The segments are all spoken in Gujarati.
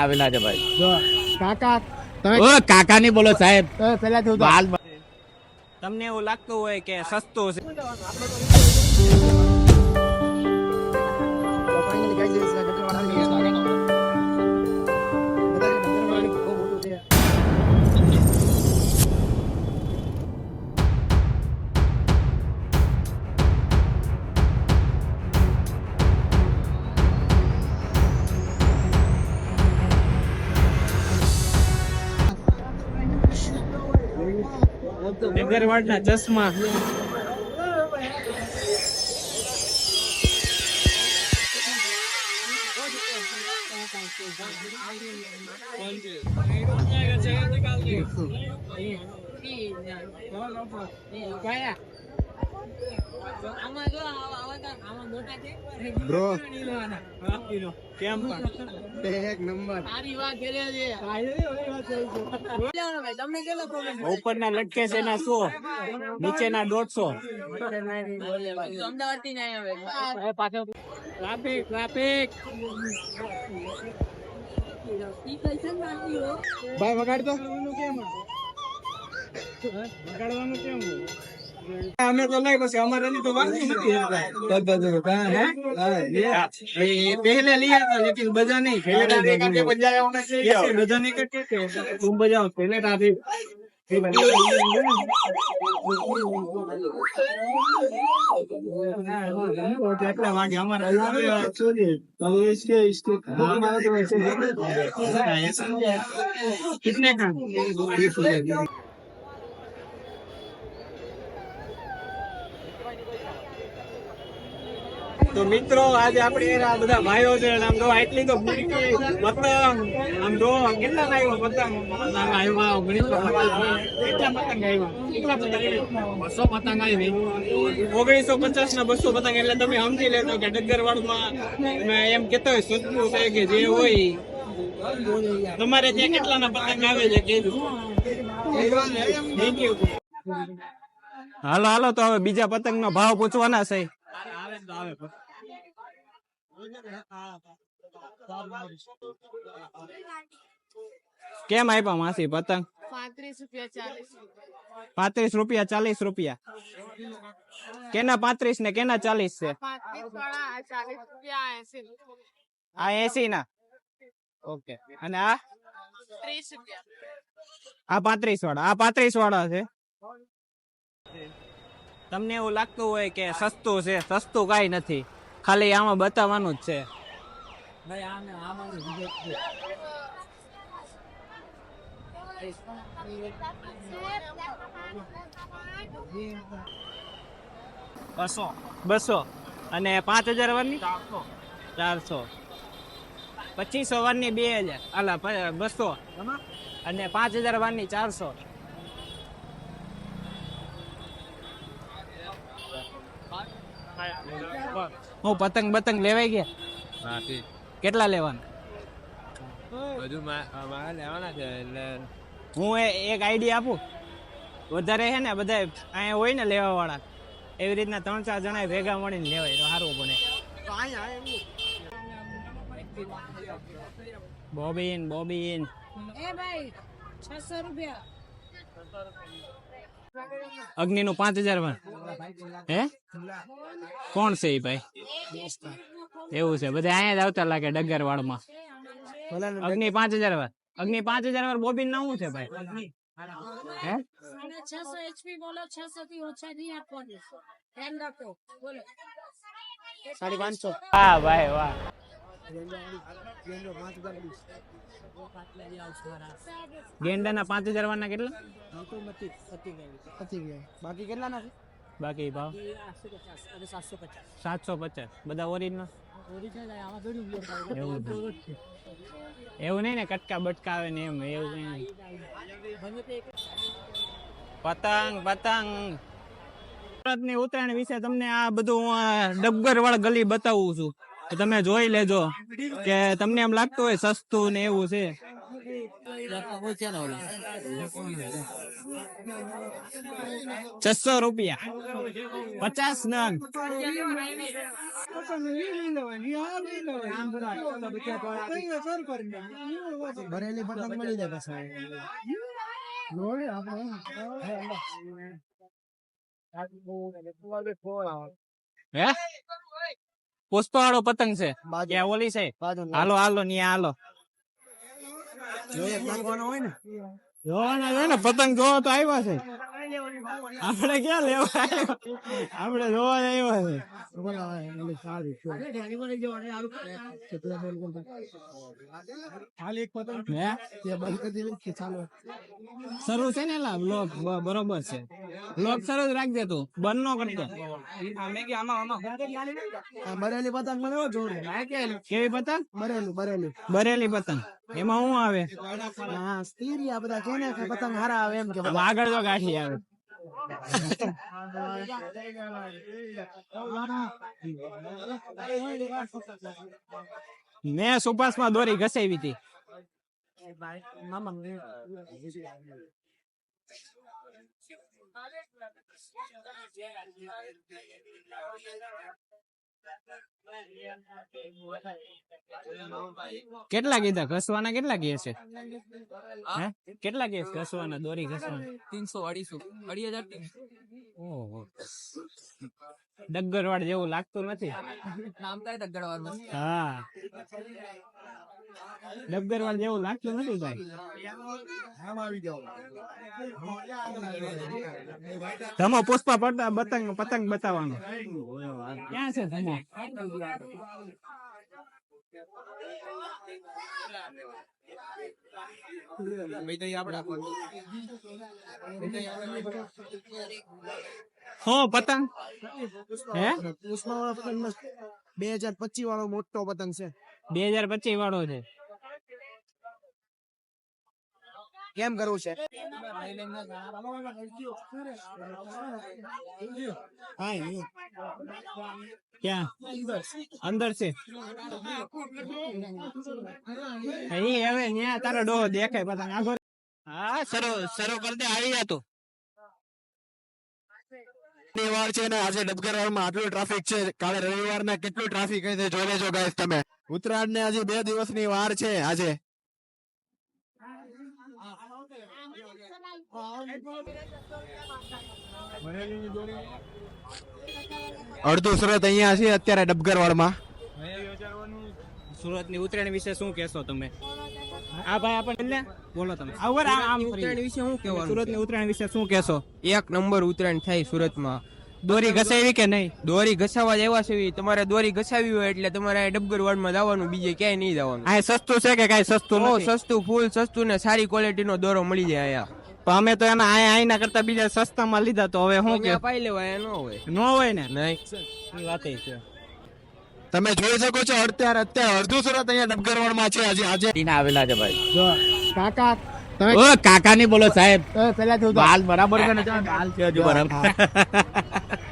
આવેલા છે ભાઈ. જો કાકા તમે ઓ કાકા નહીં બોલો સાહેબ. પેલાથી બાલ તમને એવું લાગતું હોય કે સસ્તું છે અગરવાડના ચશ્મા બ્રો કેમ એક નંબર ઉપરના લટકે છે એના 100 નીચેના 150 ટ્રાફિક ટ્રાફિક ભાઈ વગાડતો વગાડવાનું કેમ અમે તો લઈ પછી અમારે તો વાંચી નથી पहले लिया था लेकिन बजा नहीं बजा नहीं करके तुम बजाओ पहले राधे કેટલા વાગે અમારા कितने का તો મિત્રો આજે આપણે આ બધા ભાઈઓ છે આમ જો આટલી તો પતંગ આમ જો કેટલા આવ્યો પતંગ આવ્યા 200 પતંગ આવી 1950 ના 200 પતંગ એટલે તમે સમજી લેજો કે ડગરવાડમાં એમ કેતો હોય સસ્તું છે કે જે હોય તમારે ત્યાં કેટલાના પતંગ આવે છે કેજો થેન્ક યુ હાલો હાલો તો હવે બીજા પતંગ નો ભાવ પૂછવાના છે કેમ આપ્યા માસી પતંગ 35 રૂપિયા 40 રૂપિયા કેના 35 ને કેના 40 છે આ 80 ના ઓકે અને આ 30 રૂપિયા આ 35 વાળા આ 35 વાળા છે તમને એવું લાગતું હોય કે સસ્તું છે સસ્તું કાંઈ નથી ખાલી આમાં બતાવવાનું જ છે બસો અને 5000 વારની 400 2500 વારની 2000 અલા 200 અને 5000 વારની 400 હું પતંગ બતંગ લેવાઈ ગયા કેટલા લેવાના હજુ મારે લેવાના છે એટલે હું એક આઈડિયા આપું વધારે છે ને બધા અહીંયા હોય ને લેવા વાળા એવી રીતના 3-4 જણા ભેગા મળીને લેવાય તો સારું બને બોબીન બોબીન અગ્નિ નું 5000 માં હે કોણ છે એ ભાઈ એવું છે બધા અહીંયા જ આવતા લાગે ડગરવાડ માં અગ્નિ 5000 વાર અગ્નિ 5000 વાર બોબીન ના શું છે ભાઈ હે 600 HP બોલો 600 થી ઓછા નહીં આપવાનું ધ્યાન રાખો બોલો 550 વાહ ભાઈ વાહ ગેંડાના 5000 વાળના કેટલા બાકી કેટલા ના બાકી ભાવ 750 બધા ઓરિજિનલ એવું નહીં ને કટકા બટકા આવે ને એમ એવું કઈ પતંગ પતંગ ની ઉત્તરાયણ વિશે તમને આ બધું ડગરવાડ ગલી બતાવું છું તમે જોઈ લેજો કે તમને એમ લાગતું હોય સસ્તું ને એવું છે ₹600 50 નંગ. ભરેલી પતંગ મળી જાય પાછા. હે પુષ્પવાળો પતંગ છે બાજુ. કે ઓલી છે? બાજુ. હાલો હાલો ન્યા હાલો. જોઈએ નાખવાનો હોય ને. જોવાના છે ને પતંગ જોવા તો આવ્યા છે. આપણે ક્યાં લેવા આવ્યા? આપણે જોવા જ આવ્યા છે. ખાલી એક પતંગ હે તે બંધ કરી દીધી કે ચાલો. શરૂ છે ને લા બ્લોક બરોબર છે. બ્લોક શરૂ જ રાખજે તું, બંધ નો કરતો. આ બરેલી પતંગ મને એવો જોડે. કેવી પતંગ? બરેલી. બરેલી પતંગ. એમાં શું આવે? હા સ્ટીરિયા બધા કે ને કે પતંગ હારા આવે એમ કે આમ આગળ તો ગાંઠી આવે. મેં સુભાષમાં દોરી ઘસાવી હતી. કેટલા કીધા ઘસવાના? કેટલા કહે છે? હે કેટલા કહે ઘસવાના? દોરી ઘસવાના 300 250 ઓહો, ડગ્ગરવાડ જેવું લાગતું નથી. નામ થાય તગડવાનું. હા, ડગ્ગરવાડ જેવું લાગતું નથી ભાઈ. ધમો પુષ્પા પડતા પતંગ બતાવવાનો ક્યાં છે ધમો? હો પતંગ હે પુષ્પા પતંગ 2025 વાળો મોટો પતંગ છે. 2025 વાળો છે. કેમ કરવું છે? ક્યાં અંદર છે? અહીં હવે ન્યા તારો ડોહો દેખાય પતંગ આગળ. હા શરૂ કરી દે, આવી જા તું. રવિવાર છે ને આજે ડબગરવાડમાં આટલું ટ્રાફિક છે. કાલે રવિવારના કેટલું ટ્રાફિક હશે જોઈ લેજો ગાઈસ તમે. ઉત્તરાયણ ને હજી 2 દિવસની વાર છે આજે. અડધું સુરત અહીંયા છે અત્યારે ડબગરવાડમાં. સુરતની ઉત્તરાયણ વિશે શું કહેશો તમે? આ ભાઈ આપણે બોલો તમે. આમ ઉત્તરાયણ વિશે શું કહેવાનું? સુરતની ઉત્તરાયણ વિશે શું કહેશો? એક નંબર ઉત્તરાયણ થાય સુરતમાં. દોરી ઘસાવી કે નહીં? દોરી ઘસાવા જ આવ્યા છે. તમારે દોરી ઘસાવી હોય એટલે તમારે ડબગરવાડમાં જવાનું, બીજે ક્યાંય નહીં જવાનું. આ સસ્તું છે કે કઈ સસ્તું બહુ નથી? સસ્તું, ફૂલ સસ્તું ને સારી ક્વોલિટીનો દોરો મળી જાય અહીંયા. પણ અમે તો એના આઈના કરતા બીજા સસ્તામાં લીધા, તો હવે શું કે અહીંયા પાઈ લેવાય, ન હોય. ન હોય ને? નહીં, એ વાત છે. તમે જોઈ શકો છો અત્યારે અડધું સુરત અહીંયા ડબગરવાડમાં છે આજે. ટીના આવેલા છે ભાઈ. કાકા ઓ કાકા ની બોલો સાહેબ. પેલા બાલ બરાબર છે ને? બાલ છે હજુ બરાબર.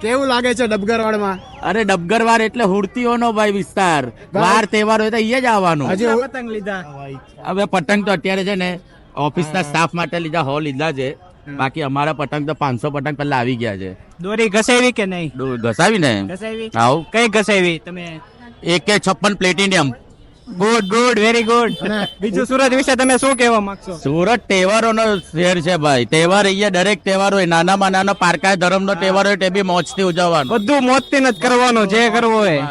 કેવું લાગે છે ડબગરવાડમાં? અરે ડબગરવાર એટલે હુડતીઓનો ભાઈ વિસ્તાર. વાર તહેવાર હોય તો અહીંયા જ આવવાનું. કેટલા પતંગ લીધા? હવે પતંગ તો અત્યારે છે ને ઓફિસના સ્ટાફ માટે લીધા લીધા છે. બાકી અમારા પતંગ તો 500 પતંગ પહેલા આવી ગયા છે. દોરી ઘસાવી કે નહીં? ઘસાવી ને ઘસાવી. આવ કઈ ઘસાવી તમે? AK56 platinum. Good very good. બીજું સુરત વિશે તમે શું કહેવા માંગશો? સુરત તહેવારોનો શહેર છે ભાઈ. તહેવાર અહીંયા દરેક તહેવાર હોય, નાનામાં નાનો પારકા ધર્મનો તહેવાર હોય તે બી મોજથી ઉજવવાનો. બધું મોજથી જ કરવાનું, જે કરવું હોય.